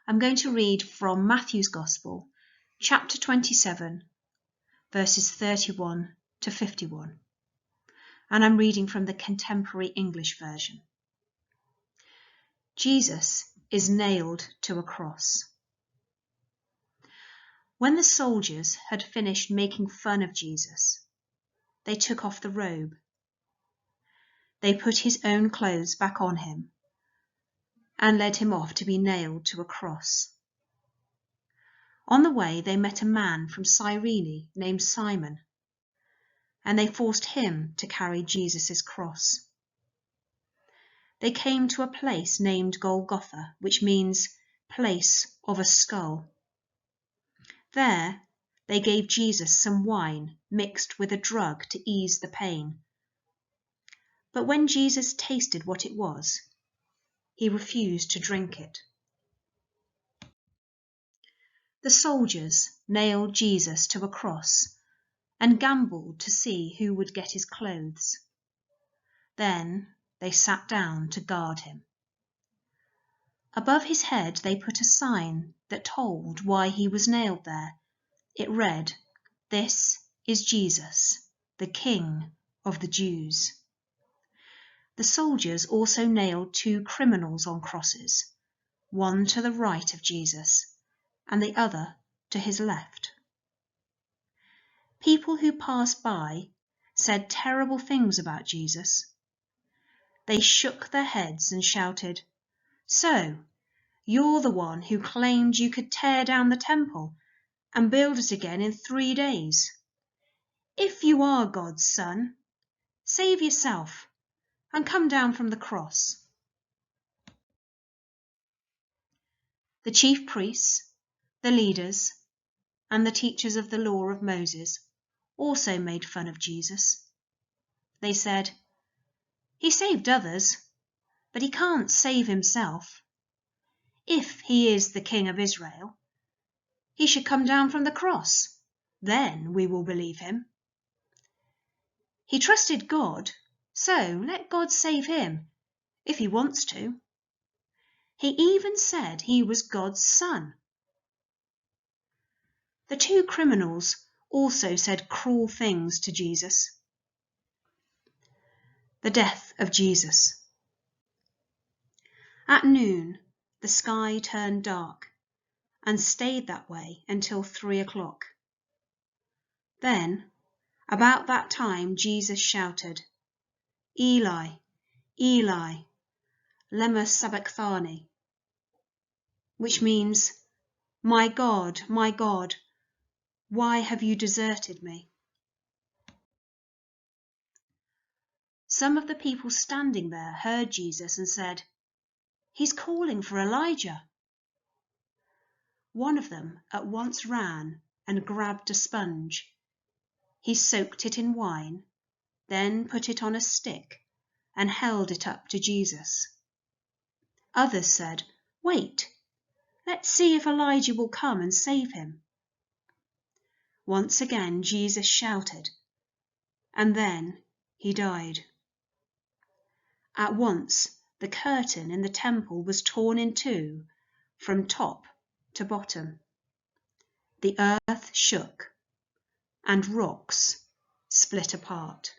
I'm going to read from Matthew's Gospel, chapter 27, verses 31 to 51. And I'm reading from the Contemporary English version. Jesus is nailed to a cross. When the soldiers had finished making fun of Jesus, they took off the robe. They put his own clothes back on him and led him off to be nailed to a cross. On the way, they met a man from Cyrene named Simon, and they forced him to carry Jesus' cross. They came to a place named Golgotha, which means place of a skull. There, they gave Jesus some wine mixed with a drug to ease the pain. But when Jesus tasted what it was, he refused to drink it. The soldiers nailed Jesus to a cross and gambled to see who would get his clothes. Then they sat down to guard him. Above his head they put a sign that told why he was nailed there. It read, "This is Jesus, the King of the Jews." The soldiers also nailed 2 criminals on crosses, one to the right of Jesus and the other to his left. People who passed by said terrible things about Jesus. They shook their heads and shouted, "So, you're the one who claimed you could tear down the temple and build it again in 3 days. If you are God's son, save yourself and come down from the cross." The chief priests, the leaders, and the teachers of the law of Moses also made fun of Jesus. They said, "He saved others, but he can't save himself. If he is the King of Israel, he should come down from the cross. Then we will believe him. He trusted God, so let God save him, if he wants to. He even said he was God's son." The 2 criminals also said cruel things to Jesus. The death of Jesus. At noon, the sky turned dark and stayed that way until 3 o'clock. Then, about that time, Jesus shouted, "Eli, Eli, lema sabachthani," which means, my God, why have you deserted me?" Some of the people standing there heard Jesus and said, "He's calling for Elijah." One of them at once ran and grabbed a sponge. He soaked it in wine, then put it on a stick and held it up to Jesus. Others said, "Wait, let's see if Elijah will come and save him." Once again Jesus shouted, and then he died. At once the curtain in the temple was torn in 2 from top to bottom. The earth shook and rocks split apart.